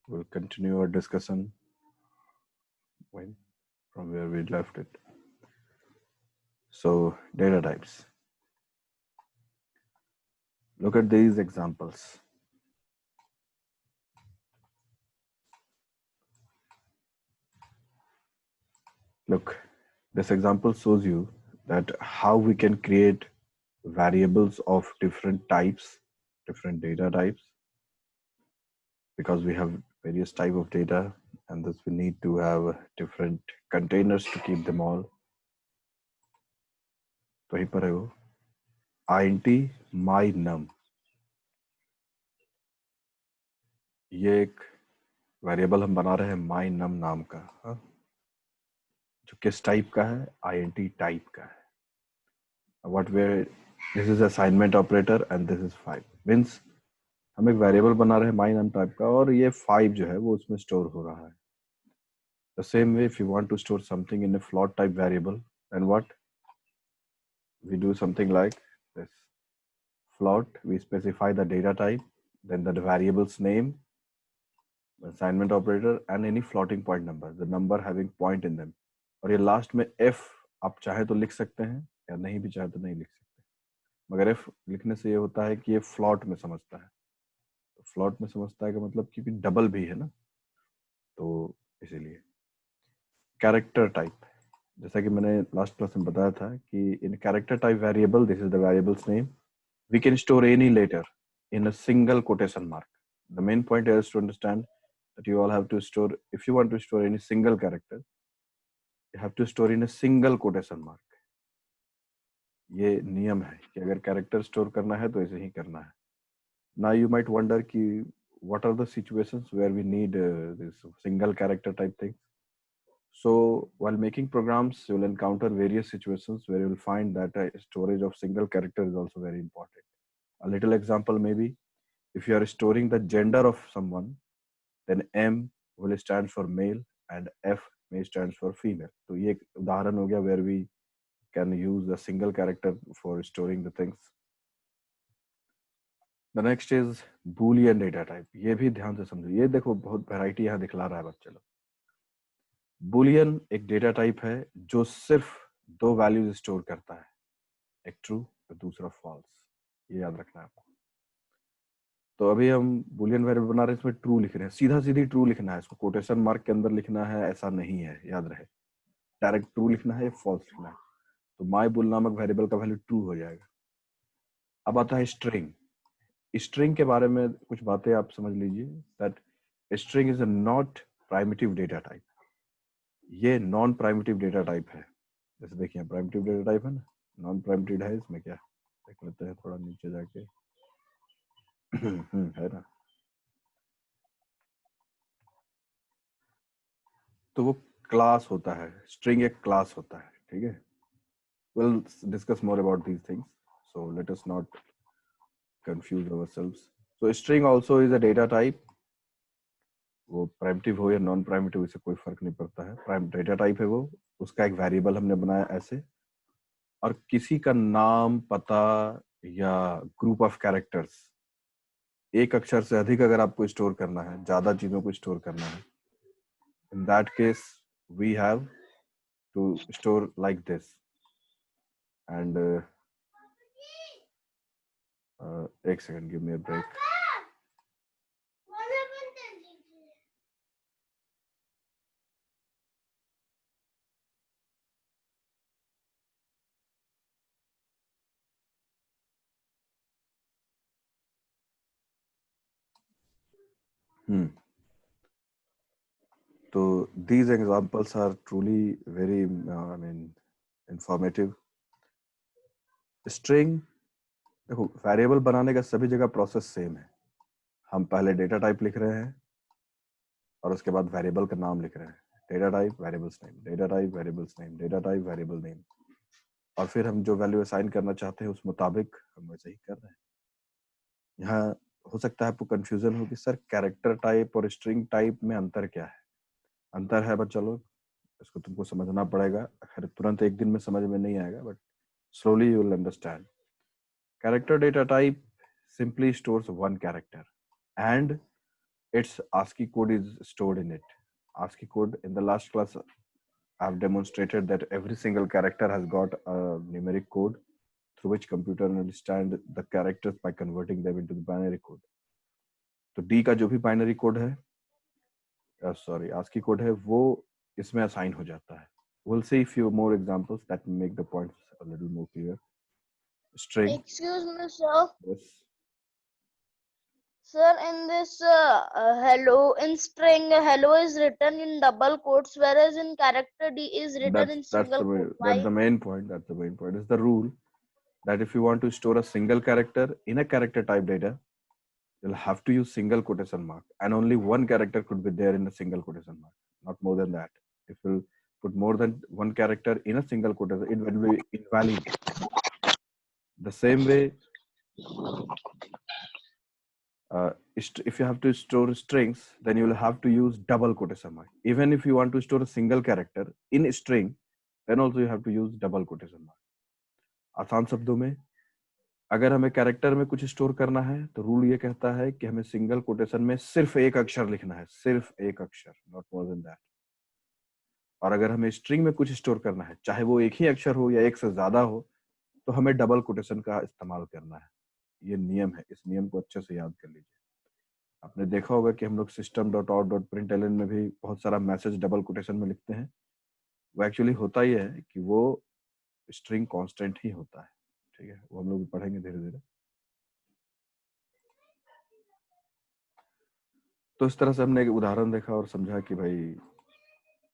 We'll continue our discussion when, from where we left it. So, data types. Look at these examples. Look, this example shows you that how we can create variables of different types, different data types, because we have various type of data, and thus we need to have different containers to keep them all. तो वहीं पर है वो int my num, ये एक variable हम बना रहे हैं my num नाम का, हाँ? जो किस टाइप का है, int टाइप का है. What where this is assignment operator and this is 5 means हम एक वेरिएबल बना रहे हैं my num टाइप का और ये 5 जो है वो उसमें स्टोर हो रहा है. The same way, if you want to store something in a float type variable, then what? We do something like this. Float, we specify the data type, then the variable's name, assignment operator, and any floating point number, the number having point in them. और ये last में f आप चाहे तो लिख सकते हैं या नहीं भी चाहे तो नहीं लिख सकते, मगर f लिखने से ये होता है कि ये फ्लॉट में समझता है. तो फ्लॉट में समझता है का मतलब कि डबल भी है ना, तो इसीलिए. कैरेक्टर टाइप, जैसा कि मैंने लास्ट क्लास में बताया था कि इन character type variable, this is the variables name, we can store any letter in a single quotation mark. The main point here is to understand that you all have to store, if you want to store any single character, you have to store in a single quotation mark. ये नियम है कि अगर character store करना है तो ऐसे ही करना है. Now you might wonder कि what are the situations where we need this single character type thing. So while making programs, you will encounter various situations where you will find that storage of single character is also very important. A little example maybe, if you are storing the gender of someone, then M will stand for male and F may stands for female. तो ये एक उदाहरण हो गया where we can use a single character for storing the things. The next is Boolean data type. ये भी ध्यान से समझो, ये देखो बहुत वैरायटी यहाँ दिखला रहा है बच्चे लोग. Boolean एक डेटा टाइप है जो सिर्फ दो वैल्यूज स्टोर करता है, एक ट्रू और दूसरा फॉल्स. ये याद रखना है आपको. तो अभी हम बुलियन वेरिएबल बना रहे हैं, इसमें ट्रू लिख रहे हैं, सीधा सीधी ट्रू लिखना है, इसको कोटेशन मार्क के अंदर लिखना है ऐसा नहीं है, याद रहे. डायरेक्ट ट्रू लिखना है या फॉल्स लिखना है. तो माई बुल नामक वेरिएबल का वैल्यू ट्रू हो जाएगा. अब आता है स्ट्रिंग. स्ट्रिंग के बारे में कुछ बातें आप समझ लीजिए. That string is a not primitive data type. ये नॉन प्राइमिटिव डेटा टाइप है. जैसे देखिए प्राइमिटिव डेटा टाइप है ना, नॉन प्राइमिटिव है इसमें क्या, देख लेते हैं थोड़ा नीचे जाके. है ना, तो वो क्लास होता है. स्ट्रिंग एक क्लास होता है, ठीक है. we'll discuss more about these things, so let us not confuse ourselves. So string also is a data type. वो प्राइमिटिव हो या नॉन प्राइमिटिव इससे कोई फर्क नहीं पड़ता है, प्राइम डेटा टाइप है वो. उसका एक वेरिएबल हमने बनाया ऐसे, और किसी का नाम, पता या ग्रुप ऑफ कैरेक्टर्स, एक अक्षर से अधिक अगर आपको स्टोर करना है, ज्यादा चीजों को स्टोर करना है, in that case we have to store like this. And एक second, give me a break. So these examples are truly very, I mean, informative. String, देखो वेरिएबल बनाने का सभी जगह प्रोसेस सेम है. हम पहले डेटा टाइप लिख रहे हैं और उसके बाद वेरिएबल का नाम लिख रहे हैं. Data type variables name, data type variables name, data type variable name, और फिर हम जो वैल्यू असाइन करना चाहते हैं उस मुताबिक हम वैसे ही कर रहे हैं. यहाँ हो सकता है आपको कंफ्यूजन हो कि सर कैरेक्टर टाइप और स्ट्रिंग टाइप में अंतर क्या है. अंतर है बच्चा लोग, इसको तुमको समझना पड़ेगा. खैर तुरंत एक दिन में समझ में नहीं आएगा, but slowly you will understand. Character data type simply stores one character and its ASCII code is stored in it. ASCII code, in the last class, I've demonstrated that every single character has got a numeric code through which computer understand the characters by converting them into the binary code. तो D का जो भी binary code है, sorry, ASCII code है, वो इसमें assign हो जाता है. We'll see a few more examples that make the points a little more clear. String. Excuse me, sir. Yes. Sir, in this hello, in string, hello is written in double quotes, whereas in character D is written in single quote. That's the main point. That's the main point. It's the rule that if you want to store a single character in a character type data, you'll have to use single quotation mark, and only one character could be there in a single quotation mark, not more than that. If you put more than one character in a single quotation, it will be invalid. The same way, if you have to store strings, then you will have to use double quotation mark. Even if you want to store a single character in a string, then also you have to use double quotation mark. आसान शब्दों में, अगर हमें character में कुछ store करना है तो रूल ये कहता है कि हमें सिंगल कोटेशन में सिर्फ एक अक्षर लिखना है, सिर्फ एक अक्षर, नॉट मोर देन दैट. और अगर हमें स्ट्रिंग में कुछ स्टोर करना है, चाहे वो एक ही अक्षर हो या एक से ज्यादा हो, तो हमें डबल कोटेशन का इस्तेमाल करना है. ये नियम है, इस नियम को अच्छे से याद कर लीजिए. आपने देखा होगा कि हम लोग system.out.println में भी बहुत सारा मैसेज डबल कोटेशन में लिखते हैं. वो एक्चुअली होता ही है कि वो स्ट्रिंग कांस्टेंट ही होता है. ठीक है, वो हम लोग पढ़ेंगे धीरे धीरे. तो इस तरह से हमने एक उदाहरण देखा और समझा कि भाई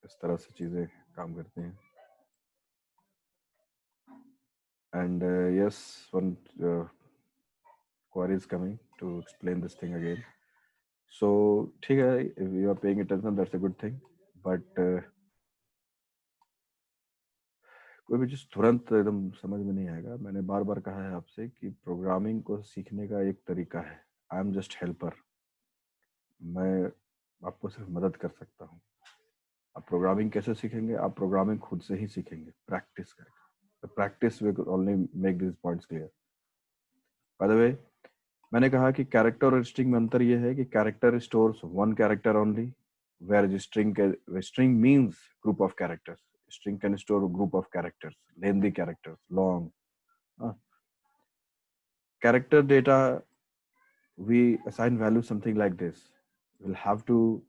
इस तरह से चीजें काम करती हैं. And yes, one query is coming to explain this thing again. So ठीक है, if you are paying attention, that's a good thing. But कोई भी चीज तुरंत एकदम समझ में नहीं आएगा. मैंने बार बार कहा है आपसे कि प्रोग्रामिंग को सीखने का एक तरीका है. I am just helper. मैं आपको सिर्फ मदद कर सकता हूँ. आप प्रोग्रामिंग कैसे सीखेंगे? आप प्रोग्रामिंग खुद से ही सीखेंगे, प्रैक्टिस करके. Practice will only make this points clear. By the way, मैंने कहा कि कैरेक्टर और स्ट्रिंग में अंतर यह है कि character stores one character only, where string means group of characters. String can store group of characters, lengthy characters, long. Character data, we assign value something like this. We'll have to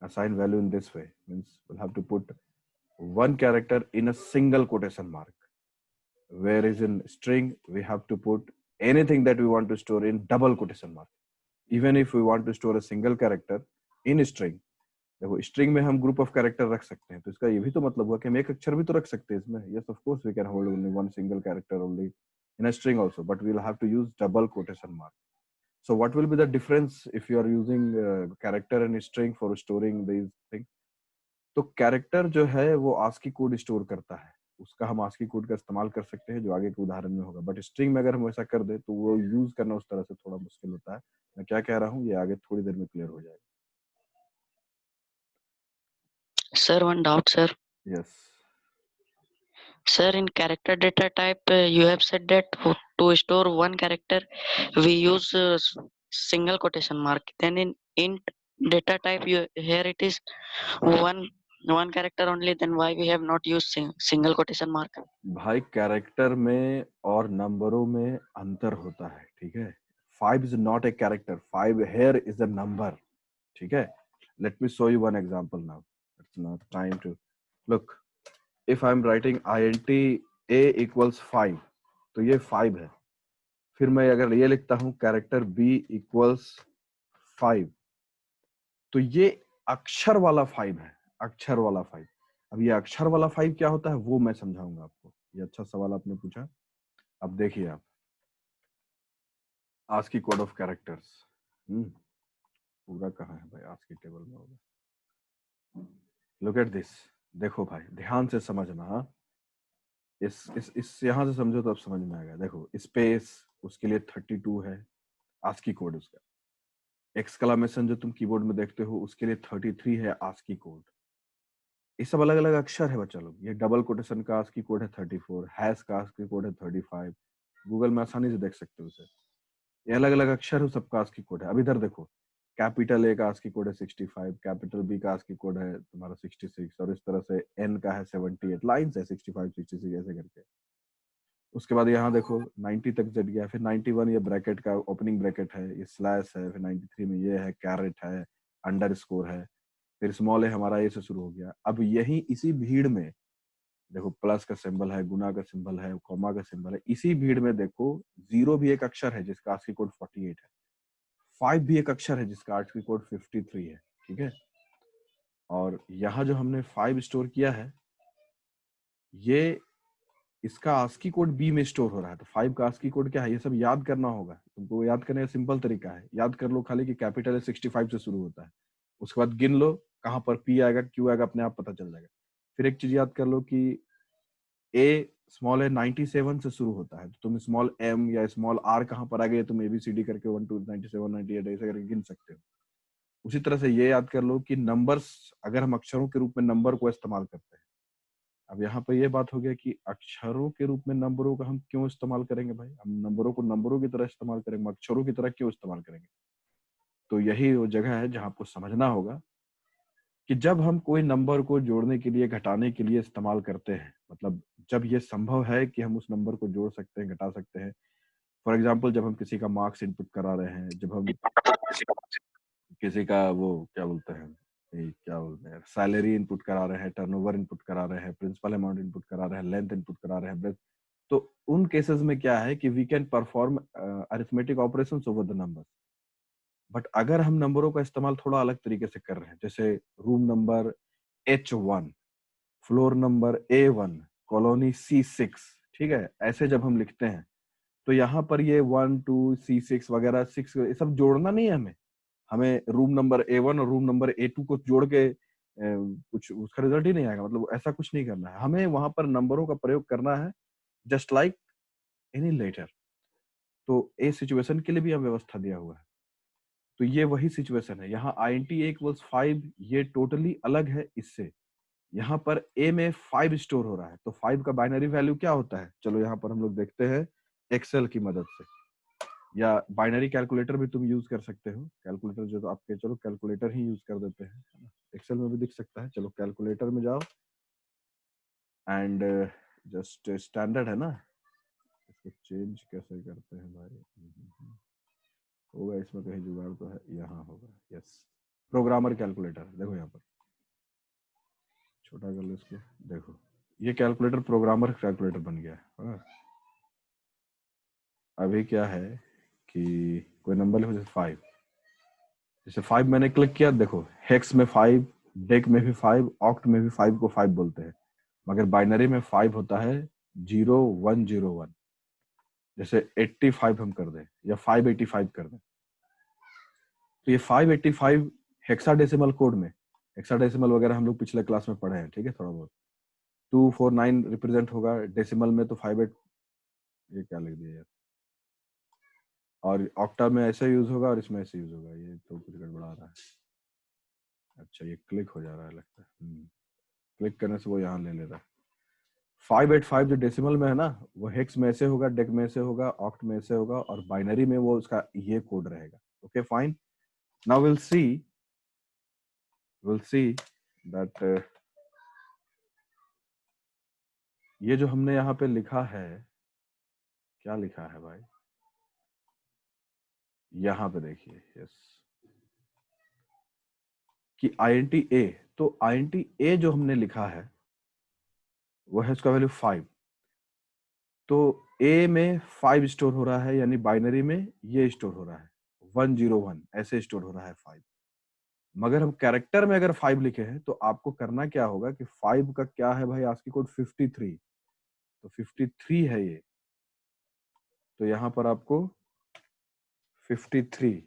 assign value in this way. Means we'll have to put one character in a single quotation mark. Whereas in string, we have to put anything that we want to store in double quotation mark. Even if we want to store a single character in string, देखो string में हम group of character रख सकते हैं, तो इसका ये भी तो मतलब हुआ कि हम एक अक्षर भी तो रख सकते हैं इसमें. Yes, of course we can hold only one single character only in a string also, but we will have to use double quotation mark. So what will be the difference if you are using character and string for storing these things? तो character जो है वो ASCII code store करता है, उसका हम ASCII code का इस्तेमाल कर सकते हैं जो आगे के उदाहरण में होगा. बट स्ट्रिंग में अगर हम ऐसा कर दे तो वो यूज करना उस तरह से थोड़ा मुश्किल होता है. मैं क्या कह रहा हूँ ये आगे थोड़ी देर में क्लियर हो जाएगा. Sir, one doubt, sir. Yes. Sir, in character data type, you have said that to store one character, we use single quotation mark. Then in int data type, here it is one character only. Then why we have not used single quotation mark? भाई character में और नंबरों में अंतर होता है. ठीक है, 5 is not a character. 5 here is a number. ठीक है, let me show you one example now. It's not time to look. If I'm writing int a equals 5, तो ये 5 है. फिर मैं अगर ये लिखता हूँ कैरेक्टर b equals 5, तो ये अक्षर वाला 5 है, अक्षर वाला 5. अब ये अक्षर वाला 5 क्या होता है वो मैं समझाऊंगा आपको. ये अच्छा सवाल आपने पूछा. अब देखिए आप, ASCII कोड ऑफ कैरेक्टर्स पूरा कहाँ है भाई? ASCII टेबल में होगा. Look at this. देखो भाई, ध्यान से समझना. हाँ, इस यहाँ से समझो तो अब समझ में आएगा. देखो स्पेस, उसके लिए 32 है ASCII कोड उसका. एक्सक्लेमेशन जो तुम कीबोर्ड में देखते हो उसके लिए 33 है ASCII कोड. ये सब अलग अलग अक्षर है बच्चा लोग. ये डबल कोटेशन का ASCII कोड है 34, हैश का ASCII कोड है 35. गूगल में आसानी से देख सकते हो उसे. ये अलग अलग अक्षर है, सबका ASCII कोड है. अब इधर देखो, कैपिटल ए का ASCII कोड है 65, कैपिटल बी का ASCII कोड है तुम्हारा 66, और इस तरह से एन का है 78, लाइंस है 65 66 ऐसे करके। उसके बाद यहाँ देखो 90 तक जट गया, फिर 91 ये ब्रैकेट का ओपनिंग ब्रैकेट है, ये स्लैश है, फिर 93 में ये है कैरेट है, अंडरस्कोर है, फिर स्मॉल है हमारा ए से शुरू हो गया। अब यही इसी भीड़ में देखो प्लस का सिंबल है, गुना का सिंबल है, कॉमा का सिंबल है, इसी भीड़ में देखो 0 भी एक अक्षर है जिसका ASCII कोड 48 है, 5 भी एक अक्षर है जिसका ASCII कोड 53 है, ठीक है। और यहाँ जो हमने 5 स्टोर किया है, ये इसका ASCII कोड बी में स्टोर हो रहा है, तो 5 का ASCII कोड क्या है ये सब याद करना होगा तुमको। याद करने का सिंपल तरीका है, याद कर लो खाली कि कैपिटल 65 से शुरू होता है, उसके बाद गिन लो कहाँ पर पी आएगा क्यू आएगा, अपने आप पता चल जाएगा। फिर एक चीज याद कर लो कि ए स्मॉल है 97 से शुरू होता है, तो तुम स्मॉल एम या स्मॉल आर कहाँ पर आ गए, तुम ABCD करके 1 2 97 98 ऐसे करके गिन सकते हो। उसी तरह से ये याद कर लो कि नंबर्स, अगर हम अक्षरों के रूप में नंबर को इस्तेमाल करते हैं, अब यहाँ पे ये बात हो गया कि अक्षरों के रूप में नंबरों का हम क्यों इस्तेमाल करेंगे भाई, हम नंबरों को नंबरों की तरह इस्तेमाल करेंगे, अक्षरों की तरह क्यों इस्तेमाल करेंगे। तो यही वो जगह है जहाँ आपको समझना होगा कि जब हम कोई नंबर को जोड़ने के लिए, घटाने के लिए इस्तेमाल करते हैं, मतलब जब ये संभव है कि हम उस नंबर को जोड़ सकते हैं, घटा सकते हैं। फॉर एग्जाम्पल जब हम किसी का मार्क्स इनपुट करा रहे हैं, जब हम किसी का वो क्या बोलते हैं सैलरी इनपुट करा रहे हैं, टर्नओवर इनपुट करा रहे हैं, प्रिंसिपल अमाउंट इनपुट करा रहे हैं, लेंथ इनपुट करा रहे हैं, तो उन केसेस में क्या है कि we can perform arithmetic operations over the numbers. But अगर हम नंबरों का इस्तेमाल थोड़ा अलग तरीके से कर रहे हैं, जैसे room number H1, floor number A1, colony C6, ठीक है, ऐसे जब हम लिखते हैं तो यहाँ पर ये 1 2 C6 वगैरह 6 ये सब जोड़ना नहीं है हमें रूम नंबर A1 और रूम नंबर A2 को जोड़ के कुछ उसका रिजल्ट ही नहीं आएगा, मतलब ऐसा कुछ नहीं करना है हमें, वहां पर नंबरों का प्रयोग करना है जस्ट लाइक एनी लेटर। तो ए सिचुएशन के लिए भी हम व्यवस्था दिया हुआ है, तो ये वही सिचुएशन है। यहाँ INT A equals 5 ये टोटली अलग है इससे, यहाँ पर A में 5 स्टोर हो रहा है, तो 5 का बाइनरी वैल्यू क्या होता है, चलो यहाँ पर हम लोग देखते हैं एक्सेल की मदद से, या बाइनरी कैलकुलेटर भी तुम यूज कर सकते हो। कैलकुलेटर जो तो आपके, चलो कैलकुलेटर ही यूज कर देते हैं, एक्सेल में भी दिख सकता है। चलो कैलकुलेटर में जाओ एंड जस्ट स्टैंडर्ड है ना, इसको चेंज कैसे करते हैं भाई, होगा इसमें कहीं जुगाड़ तो है, यहाँ होगा, यस प्रोग्रामर कैलकुलेटर। देखो यहाँ पर छोटा कर लो इसको, देखो ये कैलकुलेटर प्रोग्रामर कैलकुलेटर बन गया है। अभी क्या है कि कोई नंबर लिखो जैसे 5, जैसे 5 मैंने क्लिक किया, देखो हेक्स में 5, डेक में भी 5, ऑक्ट में भी 5 को 5 बोलते हैं, मगर बाइनरी में 5 होता है 0101। जैसे 85 हम कर दें या 585 कर दें, तो ये 585 हेक्साडेसिमल कोड में, हेक्साडेसिमल वगैरह हम लोग पिछले क्लास में पढ़े हैं, ठीक है, थोड़ा बहुत 249 रिप्रेजेंट होगा डेसिमल में, तो 58 ये क्या लिख दिया यार, और ऑक्टा में ऐसा यूज होगा और इसमें ऐसे यूज होगा, ये तो कुछ गड़बड़ा रहा है। अच्छा ये क्लिक हो जा रहा है लगता है, क्लिक करने से वो यहाँ ले रहा है। 585 जो डेसिमल में है ना, वो हेक्स में ऐसे होगा, डेक में ऐसे होगा, ऑक्ट में ऐसे होगा, और बाइनरी में वो उसका ये कोड रहेगा। Okay fine, now will see that ये जो हमने यहाँ पे लिखा है, क्या लिखा है भाई, यहाँ पे देखिए, यस कि INT A, तो INT A जो हमने लिखा है वो है उसका वैल्यू 5, तो A में 5 स्टोर हो रहा है, यानी बाइनरी में ये स्टोर हो रहा है 101 ऐसे स्टोर हो रहा है 5। मगर हम कैरेक्टर में अगर 5 लिखे हैं तो आपको करना क्या होगा कि 5 का क्या है भाई, ASCII कोड 53, तो 53 है ये, तो यहाँ पर आपको 53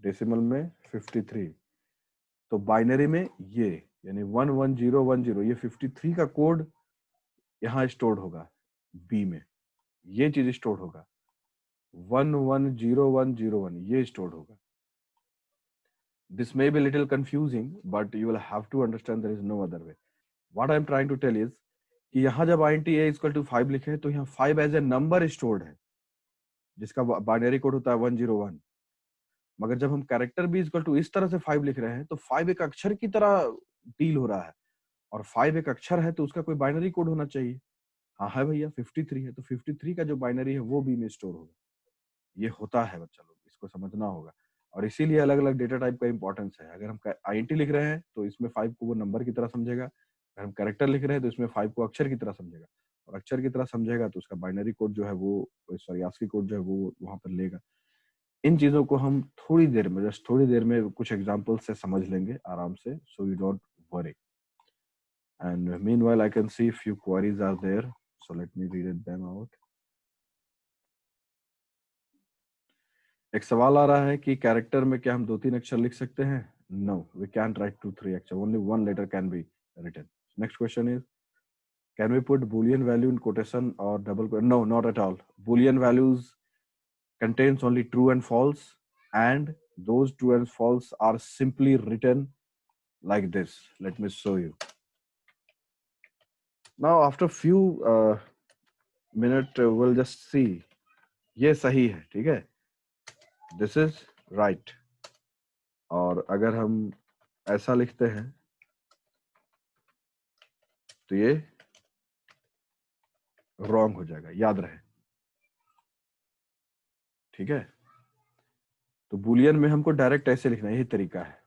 डेसिमल में 53, तो बाइनरी में ये यानी 11010, ये 53 का कोड यहाँ स्टोर होगा बी में, ये चीज स्टोर होगा 110101 ये स्टोर होगा। This may be a little confusing, but you will have to understand there is no other way. What I am trying to tell is कि यहाँ जब INT A equal to 5 लिखे तो यहाँ 5 एज ए नंबर स्टोर्ड है, जिसका binary code होता है 101, मगर जब हम कैरेक्टर भी इक्वल टू इस तरह से 5 लिख रहे हैं तो 5 एक अक्षर की तरह डील हो रहा है, और 5 एक अक्षर है तो उसका कोई बाइनरी कोड होना चाहिए। हाँ है भैया, 53 है, तो 53 का जो बाइनरी है वो बी में स्टोर होगा। ये होता है बच्चा लोग, इसको समझना होगा। और इसीलिए अलग अलग डेटा टाइप का इंपॉर्टेंस है। अगर हम आईएनटी लिख रहे हैं तो इसमें 5 को वो नंबर की तरह समझेगा, अगर हम कैरेक्टर लिख रहे हैं तो इसमें 5 को अक्षर की तरह समझेगा, और अक्षर की तरह समझेगा तो उसका बाइनरी कोड जो है वो, सॉरी आस्की कोड जो है वो वहां पर लेगा। इन चीजों को हम थोड़ी देर में, जस्ट थोड़ी देर में कुछ एग्जांपल से समझ लेंगे आराम से, so you don't worry. And meanwhile, I can see few queries are there. So let me read them out. एक सवाल आ रहा है कि कैरेक्टर में क्या हम 2-3 अक्षर लिख सकते हैं? No, we can't write 2-3 अक्षर. Only one letter can be written. Next question is, can we put Boolean value in quotation or double quotation? No, not at all. Boolean values contains only true and false, and those true and false are simply written like this. Let me show you. Now, after few minutes, we'll just see. ये सही है, ठीक है? This is right. और अगर हम ऐसा लिखते हैं तो ये रॉन्ग हो जाएगा, याद रहे, ठीक है? तो बुलियन में हमको डायरेक्ट ऐसे लिखना है, यही तरीका है।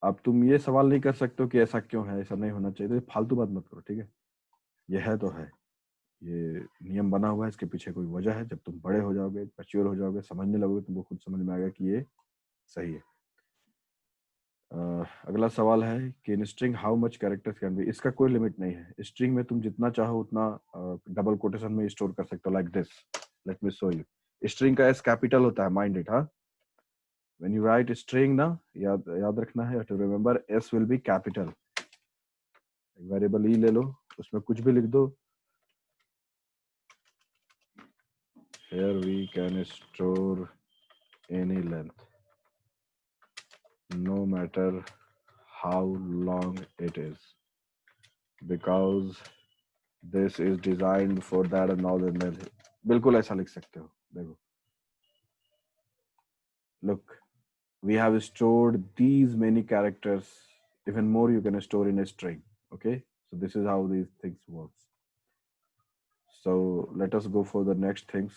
अब तुम ये सवाल नहीं कर सकते हो कि ऐसा क्यों है, ऐसा नहीं होना चाहिए, तो फालतू बात मत करो, ठीक है? ये है तो है, ये नियम बना हुआ है, इसके पीछे कोई वजह है। जब तुम बड़े हो जाओगे, मैच्योर हो जाओगे, समझने लगोगे, तुमको खुद समझ में आएगा कि ये सही है। अगला सवाल है कि in string how much characters can be. इसका कोई लिमिट नहीं है, स्ट्रिंग में तुम जितना चाहो उतना डबल कोटेशन में स्टोर कर सकते हो, like this. Let me show you. String का एस कैपिटल होता है, माइंड इट। हाँ, व्हेन यू राइट स्ट्रिंग ना, याद रखना है, to remember S will be capital. एक वेरिएबल ई ले लो, उसमें कुछ भी लिख दो। Here we can store any length, no matter how long it is, because this is designed for that and all and then। बिल्कुल ऐसा लिख सकते हो। देखो, look, we have stored these many characters, even more you can store in a string, okay? So this is how these things works। So let us go for the next things।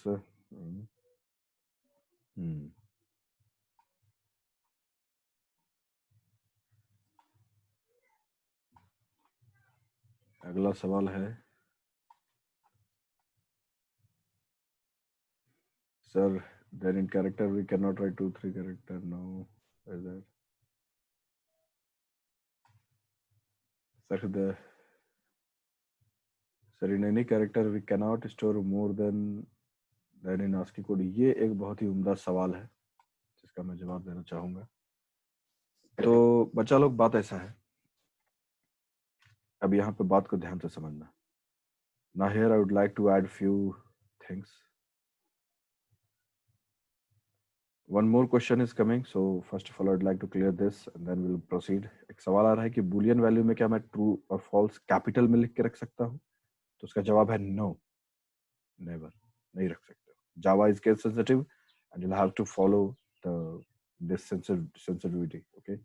अगला सवाल है, sir, then in character we cannot write 2-3 character, no, is that sir in any character we cannot store more than in ASCII code। ये एक बहुत ही उम्दा सवाल है जिसका मैं जवाब देना चाहूंगा। तो बच्चा लोग, बात ऐसा है, अब यहाँ पे बात को ध्यान से समझना। Now here I would like to add few things। One more question is coming, so first of all I would like to clear this and then we'll proceed। एक सवाल आ रहा है कि बूलियन वैल्यू में क्या मैं ट्रू और false capital में लिख के रख सकता हूँ? तो उसका जवाब है नो, नेवर, नहीं रख सकते हो। Java is case sensitive and you'll have to follow the this sensitivity, okay?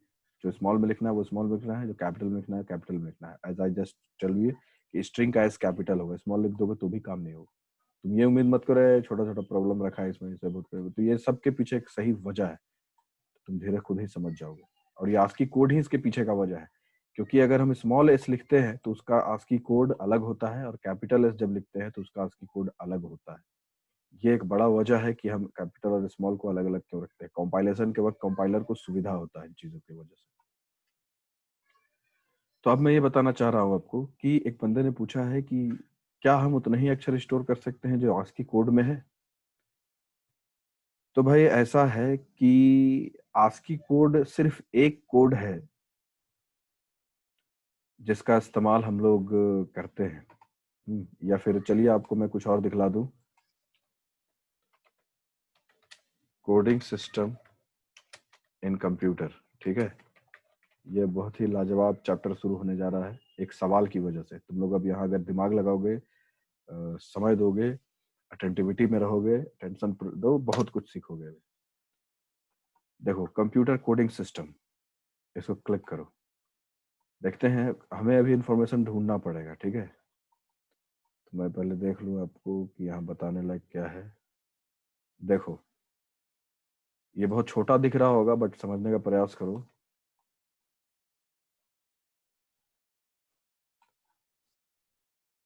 जो स्मॉल में लिखना है वो स्मॉल में लिखना है, जो कैपिटल में लिखना है कैपिटल में लिखना है। As I just tell you कि स्ट्रिंग का एस कैपिटल होगा, स्मॉल लिख दोगे तो भी काम नहीं होगा। तुम ये उम्मीद मत करो छोटा छोटा प्रॉब्लम रखा है इसमें, इसे बहुत करोगे, तो ये सब के पीछे एक सही वजह है, तुम धीरे खुद ही समझ जाओगे। और ये आस्की कोड ही इसके पीछे का वजह है, क्योंकि अगर हम स्मॉल एस लिखते हैं तो उसका आस्की कोड अलग होता है, और कैपिटल एस जब लिखते हैं तो उसका आस्की कोड अलग होता है। ये एक बड़ा वजह है कि हम कैपिटल और स्मॉल को अलग अलग क्यों रखते हैं। कंपाइलेशन के वक्त कंपाइलर को सुविधा होता है इन चीजों की वजह से। तो अब मैं ये बताना चाह रहा हूँ आपको कि एक बंदे ने पूछा है कि क्या हम उतना ही अक्षर स्टोर कर सकते हैं जो आस्की कोड में है? तो भाई ऐसा है कि आस्की कोड सिर्फ एक कोड है जिसका इस्तेमाल हम लोग करते हैं। या फिर चलिए आपको मैं कुछ और दिखला दूं। कोडिंग सिस्टम इन कंप्यूटर, ठीक है? ये बहुत ही लाजवाब चैप्टर शुरू होने जा रहा है एक सवाल की वजह से। तुम लोग अब यहाँ अगर दिमाग लगाओगे, समय दोगे, अटेंटिविटी में रहोगे, टेंशन दो, बहुत कुछ सीखोगे। देखो कंप्यूटर कोडिंग सिस्टम, इसको क्लिक करो, देखते हैं, हमें अभी इंफॉर्मेशन ढूंढना पड़ेगा, ठीक है। तो मैं पहले देख लूँ आपको कि यहाँ बताने लायक क्या है। देखो ये बहुत छोटा दिख रहा होगा बट समझने का प्रयास करो।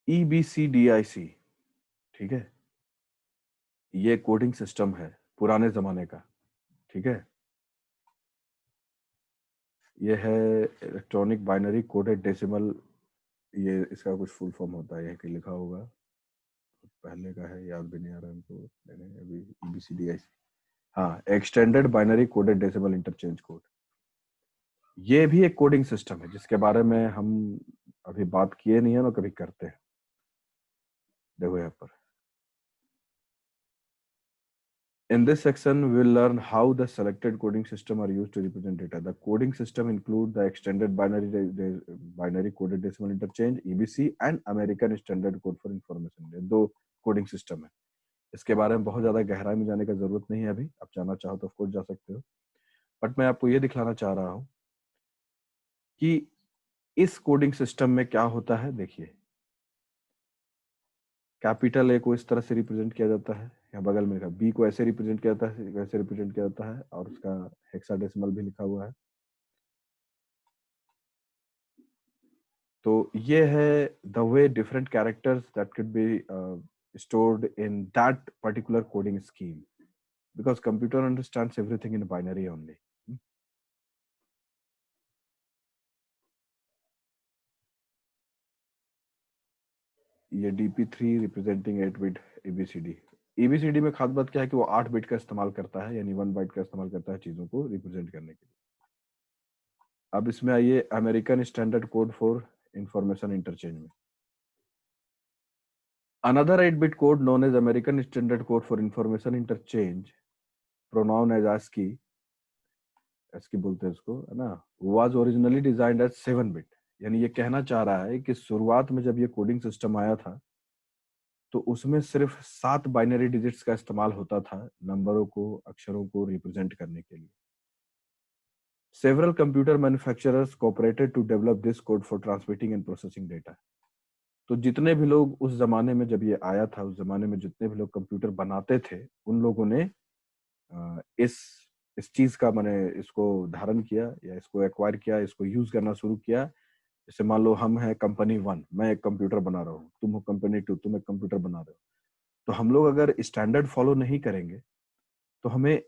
EBCDIC, ठीक है, ये कोडिंग सिस्टम है पुराने जमाने का, ठीक है। ये है इलेक्ट्रॉनिक बाइनरी कोडेड डेसिमल, ये इसका कुछ फुल फॉर्म होता है, ये कि लिखा होगा, पहले का है, याद भी नहीं आ रहा हमको, अभी EBCDIC, हाँ, extended binary coded decimal interchange code. ये भी एक कोडिंग सिस्टम है जिसके बारे में हम अभी बात किए नहीं है ना, कभी करते हैं। देखो यहाँ पर, in this section we will learn how the selected coding system are used to represent data. The coding system include the extended binary coded decimal interchange EBC and American standard code for information। ये दो coding system है, इसके बारे में बहुत ज्यादा गहराई में जाने का जरूरत नहीं है अभी, आप जाना चाहो तो ऑफ कोर्स जा सकते हो, बट मैं आपको ये दिखलाना चाह रहा हूँ कि इस कोडिंग सिस्टम में क्या होता है। देखिए कैपिटल ए को इस तरह से रिप्रेजेंट किया जाता है, यहाँ बगल में लिखा, बी को ऐसे रिप्रेजेंट किया जाता है, वैसे रिप्रेजेंट किया जाता है, और उसका हेक्साडेसिमल भी लिखा हुआ है। तो ये है the way different characters that could be stored in that particular coding scheme, because computer understands everything in binary only। ये DP3 representing 8 bit ABCD। ABCD में खास बात क्या है कि वो 8 बिट का इस्तेमाल करता है, यानी 1 बाइट का इस्तेमाल करता है चीजों को रिप्रेजेंट करने के लिए। अब इसमें आइए American standard code for information interchange में। Another 8 bit code known as American standard code for information interchange, pronounced as ASCII, ASCII बोलते हैं इसको, है ना, was originally designed as 7 bit. यानी ये कहना चाह रहा है कि शुरुआत में जब ये कोडिंग सिस्टम आया था तो उसमें सिर्फ 7 बाइनरी डिजिट्स का इस्तेमाल होता था नंबरों को, अक्षरों को रिप्रेजेंट करने के लिए। Several computer manufacturers cooperated to develop this code for transmitting and processing data। तो जितने भी लोग उस जमाने में, जब ये आया था, उस जमाने में जितने भी लोग कंप्यूटर बनाते थे, उन लोगों ने इस चीज का मैंने इसको धारण किया या इसको एक्वायर किया, इसको यूज करना शुरू किया। जैसे मान लो हम हैं कंपनी 1, मैं एक कंप्यूटर बना रहा हूँ, तुम हो कंपनी 2, तुम एक कंप्यूटर बना रहे हो, तो हम लोग अगर स्टैंडर्ड फॉलो नहीं करेंगे तो हमें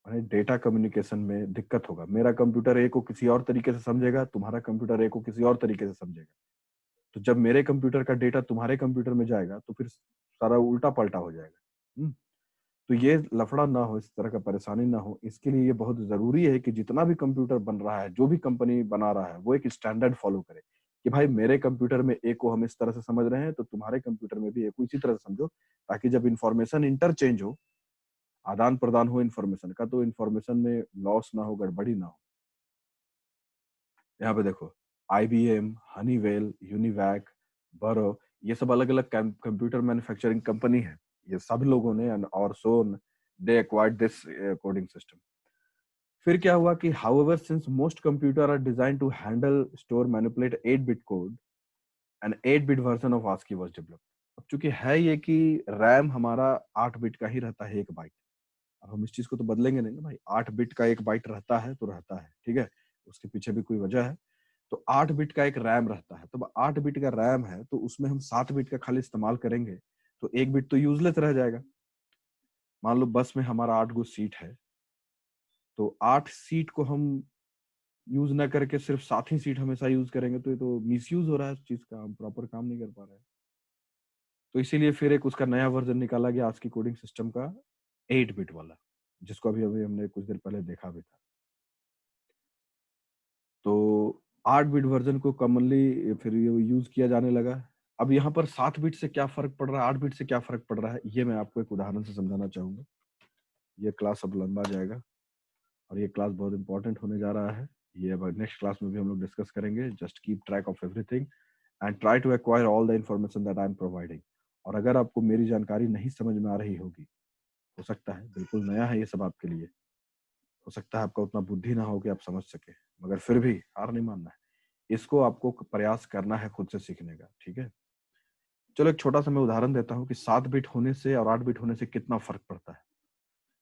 डेटा कम्युनिकेशन में दिक्कत होगा। मेरा कंप्यूटर ए को किसी और तरीके से समझेगा, तुम्हारा कंप्यूटर ए को किसी और तरीके से समझेगा। तो जब मेरे कंप्यूटर का डेटा तुम्हारे कंप्यूटर में जाएगा तो फिर सारा उल्टा पलटा हो जाएगा। तो ये लफड़ा ना हो, इस तरह का परेशानी ना हो, इसके लिए ये बहुत जरूरी है कि जितना भी कंप्यूटर बन रहा है, जो भी कंपनी बना रहा है, वो एक स्टैंडर्ड फॉलो करे कि भाई मेरे कंप्यूटर में ए को हम इस तरह से समझ रहे हैं तो तुम्हारे कंप्यूटर में भी ए को इसी तरह से समझो, ताकि जब इंफॉर्मेशन इंटरचेंज हो, आदान प्रदान हो इन्फॉर्मेशन का, तो इन्फॉर्मेशन में लॉस ना हो, गड़बड़ी ना हो। यहाँ पे देखो IBM, हनीवेल, यूनिवैक, बरो, ये सब अलग अलग कंप्यूटर मैन्युफैक्चरिंग कंपनी है। ये सब लोगों ने और soon they acquired this coding system. फिर क्या हुआ कि however since most computer are design to handle store manipulate 8 bit code, an 8 bit version of ASCII was developed. अब चूंकि है ये कि रैम हमारा 8 बिट का ही रहता है, 1 बाइट। अब हम इस चीज को तो बदलेंगे नहीं ना भाई, 8 बिट का 1 बाइट रहता है तो रहता है, ठीक है, उसके पीछे भी कोई वजह है। तो 8 बिट का एक रैम रहता है, तो 8 बिट का रैम है तो उसमें हम 7 बिट का खाली इस्तेमाल करेंगे तो 1 बिट तो यूजलेस रह जाएगा। मान लो बस में हमारा 8 गो सीट है, तो 8 सीट को हम यूज ना करके सिर्फ 7 ही सीट हमेशा यूज करेंगे तो ये तो मिसयूज हो रहा है इस चीज का, हम प्रॉपर काम नहीं कर पा रहे हैं। तो इसीलिए फिर एक उसका नया वर्जन निकाला गया आज की कोडिंग सिस्टम का, 8 बिट वाला, जिसको अभी अभी हमने कुछ देर पहले देखा भी था। तो 8 बिट वर्जन को कॉमनली फिर यूज किया जाने लगा। अब यहाँ पर 7 बिट से क्या फर्क पड़ रहा है, 8 बिट से क्या फर्क पड़ रहा है, ये मैं आपको एक उदाहरण से समझाना चाहूंगा। ये क्लास अब लंबा जाएगा और ये क्लास बहुत इंपॉर्टेंट होने जा रहा है। ये अब नेक्स्ट क्लास में भी हम लोग डिस्कस करेंगे। Just keep track of everything and try to acquire all the information that I am providing. और अगर आपको मेरी जानकारी नहीं समझ में आ रही होगी, हो सकता है बिल्कुल नया है ये सब आपके लिए, हो सकता है आपका उतना बुद्धि ना हो कि आप समझ सके, मगर फिर भी हार नहीं मानना है, इसको आपको प्रयास करना है खुद से सीखने का, ठीक है। चलो एक छोटा सा मैं उदाहरण देता हूँ कि 7 बिट होने से और 8 बिट होने से कितना फर्क पड़ता है।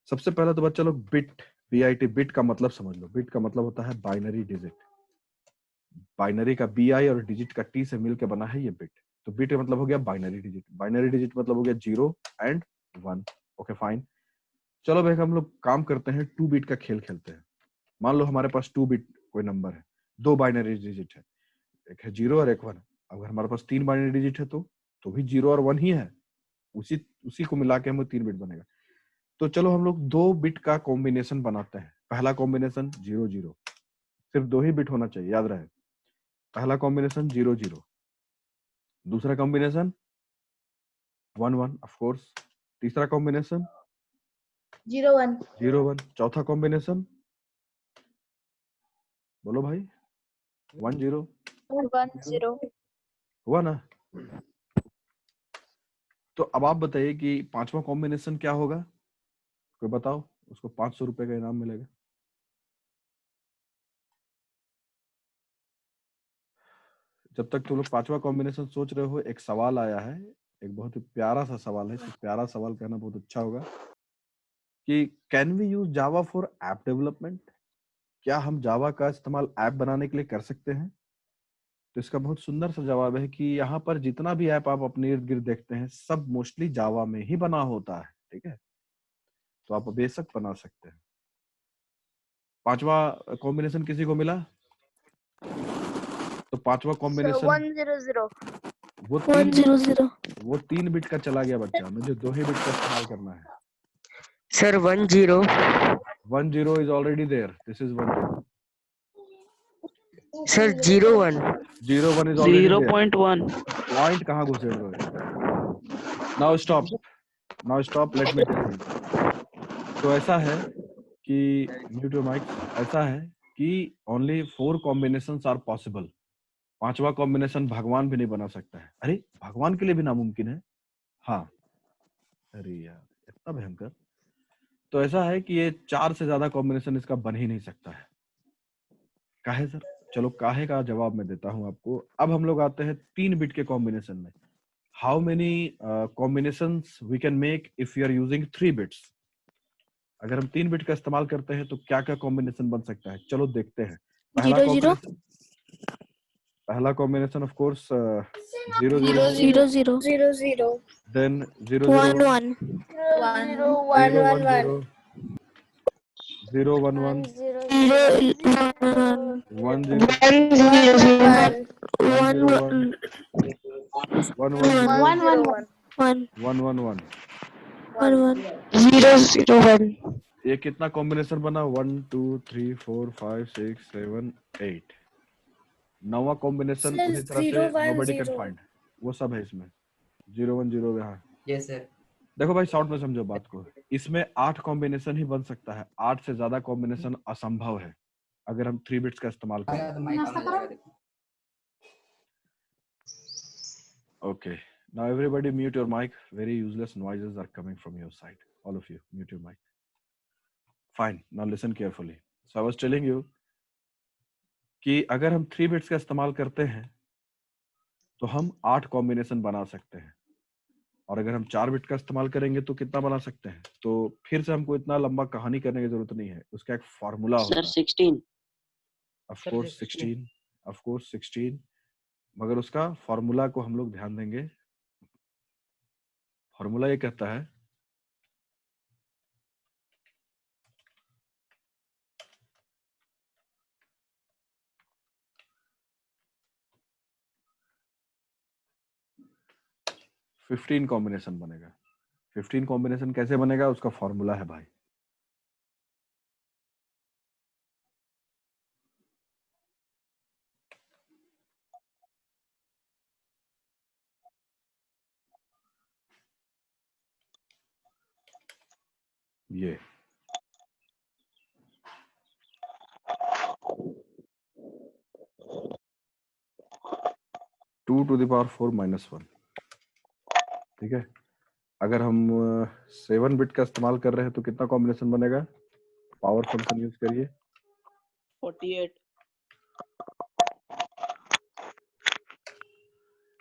सबसे पहले तो बच्चा लोग बिट, BIT, बिट का मतलब समझ लो। बिट का मतलब होता है बाइनरी डिजिट। बाइनरी का BI और डिजिट का T से मिलकर बना है ये बिट। तो बिट का मतलब हो गया बाइनरी डिजिट। बाइनरी डिजिट मतलब हो गया 0 एंड 1। Okay fine. चलो भाई हम लोग काम करते हैं, 2 बिट का खेल खेलते हैं। मान लो हमारे पास 2 बिट कोई नंबर है, 2 बाइनरी डिजिट है, एक है 0 और एक 1। अगर हमारे पास 3 बाइनरी डिजिट है तो भी 0 और 1 ही है, उसी को मिला के हमें 3 बिट बनेगा। तो चलो हम लोग 2 बिट का कॉम्बिनेशन बनाते हैं। पहला कॉम्बिनेशन 0 0, सिर्फ 2 ही बिट होना चाहिए, याद रहे। पहला कॉम्बिनेशन 0 0, दूसरा कॉम्बिनेशन 1 1 ऑफ कोर्स, तीसरा कॉम्बिनेशन 0 1 0 1, चौथा कॉम्बिनेशन बोलो भाई 1 0 1 0। हुआ ना। तो अब आप बताइए कि पांचवा कॉम्बिनेशन क्या होगा, कोई बताओ, उसको 500 रुपए का इनाम मिलेगा। जब तक तुम लोग पांचवा कॉम्बिनेशन सोच रहे हो, एक सवाल आया है, एक बहुत ही प्यारा सा सवाल है। प्यारा सवाल कहना बहुत अच्छा होगा कि can we use Java for app development? क्या हम जावा का इस्तेमाल ऐप बनाने के लिए कर सकते हैं? तो इसका बहुत सुंदर सा जवाब है कि यहाँ पर जितना भी ऐप आप अपने इर्द गिर्द देखते हैं, सब मोस्टली जावा में ही बना होता है, ठीक है। तो आप बेशक बना सकते हैं। पांचवा कॉम्बिनेशन किसी को मिला? तो पांचवा कॉम्बिनेशन 1 0 0 वो 1 0 0 वो 3 बिट का चला गया बच्चा, मुझे 2 ही बिट का इस्तेमाल करना है। Sir, 1 0. 1 0 is already there. This is 1 0. Sir, 0 1. 0 1 is already there. 0.1 Point कहाँ घुसेड़ रहे? Now stop. Now stop. Let me tell you. तो ऐसा है कि mute your mic. ऐसा है कि only 4 combinations are possible. पांचवा कॉम्बिनेशन भगवान भी नहीं बना सकता है। अरे भगवान के लिए भी नामुमकिन है। हाँ, अरे यार इतना भयंकर। तो ऐसा है कि ये 4 से ज्यादा कॉम्बिनेशन इसका बन ही नहीं सकता है। काहे सर? चलो काहे का जवाब मैं देता हूं आपको। अब हम लोग आते हैं 3 बिट के कॉम्बिनेशन में। How many combinations we can make if you are using 3 bits? अगर हम 3 बिट का इस्तेमाल करते हैं तो क्या क्या कॉम्बिनेशन बन सकता है, चलो देखते हैं। पहला 0 0 कॉम्बिनेशन ऑफ कोर्स 0 0 0 0 0 0 देन 0 1 0 1 0 1 1 1 0 1 1 0 1 0 1 0 0 1 0 1 1 1 0 1 0 1 1 1 1 1। 1 1 0 0 1 ये कितना कॉम्बिनेशन बना? 1 2 3 4 5 6 7 8। नौवां कॉम्बिनेशन उसी तरह से नोबडी कैन फाइंड, वो सब है इसमें 0 1 0 यहाँ। Yes sir. देखो भाई शॉर्ट में समझो बात को, इसमें 8 कॉम्बिनेशन ही बन सकता है। 8 से ज्यादा कॉम्बिनेशन असंभव है अगर हम 3 बिट्स का इस्तेमाल करें। Okay, now everybody mute your mic. Very useless noises are coming from your side. All of you, mute your mic. Fine. Now listen carefully. So I was telling you कि अगर हम 3 बिट्स का इस्तेमाल करते हैं तो हम 8 कॉम्बिनेशन बना सकते हैं, और अगर हम 4 बिट का इस्तेमाल करेंगे तो कितना बना सकते हैं? तो फिर से हमको इतना लंबा कहानी करने की जरूरत नहीं है, उसका एक फॉर्मूला होता Sir, है। 16. ऑफ कोर्स 16, मगर उसका फॉर्मूला को हम लोग ध्यान देंगे। फॉर्मूला ये कहता है फिफ्टीन कॉम्बिनेशन बनेगा। 15 कॉम्बिनेशन कैसे बनेगा, उसका फॉर्मूला है भाई। ये 2 to the power 4 minus 1, ठीक है। अगर हम 7 बिट का इस्तेमाल कर रहे हैं तो कितना कॉम्बिनेशन बनेगा? पावर फंक्शन यूज करिए। 48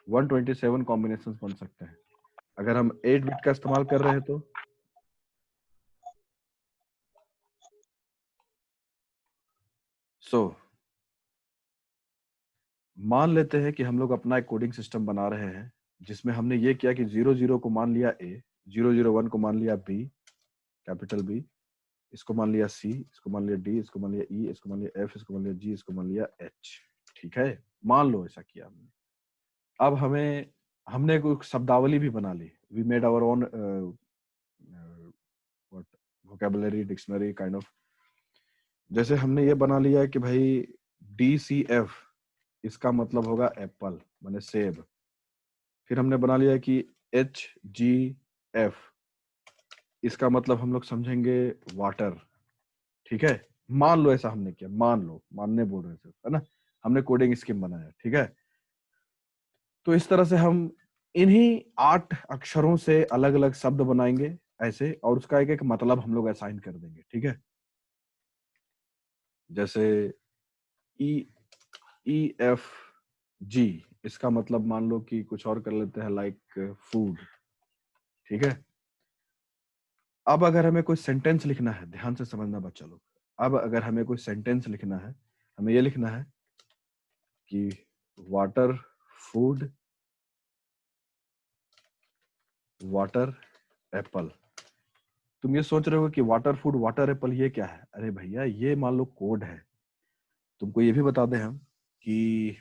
127 कॉम्बिनेशन बन सकते हैं। अगर हम 8 बिट का इस्तेमाल कर रहे हैं तो मान लेते हैं कि हम लोग अपना एक कोडिंग सिस्टम बना रहे हैं जिसमें हमने ये किया कि 00 को मान लिया A, 001 को मान लिया B, कैपिटल B, इसको मान लिया C, इसको मान लिया D, इसको मान लिया E, इसको मान लिया F, इसको मान लिया G, इसको मान लिया H। ठीक है, मान लो ऐसा किया हमने। अब हमने कोई शब्दावली भी बना ली। We made our own vocabulary dictionary kind of. जैसे हमने ये बना लिया है कि भाई DCF इसका मतलब होगा एप्पल माने सेब। फिर हमने बना लिया कि HGF इसका मतलब हम लोग समझेंगे वाटर। ठीक है, मान लो ऐसा हमने किया, मान लो, मानने बोल रहे थे, है ना, हमने कोडिंग स्कीम बनाया। ठीक है, तो इस तरह से हम इन्हीं 8 अक्षरों से अलग अलग शब्द बनाएंगे ऐसे, और उसका एक एक मतलब हम लोग असाइन कर देंगे। ठीक है, जैसे EFG इसका मतलब मान लो कि कुछ और कर लेते हैं, लाइक फूड। ठीक है, अब अगर हमें कोई सेंटेंस लिखना है, ध्यान से समझना बच्चा लोग, अब अगर हमें कोई सेंटेंस लिखना है, हमें ये लिखना है कि वाटर फूड वाटर एप्पल। तुम ये सोच रहे हो कि वाटर फूड वाटर एप्पल ये क्या है? अरे भैया, ये मान लो कोड है। तुमको ये भी बता दें हम कि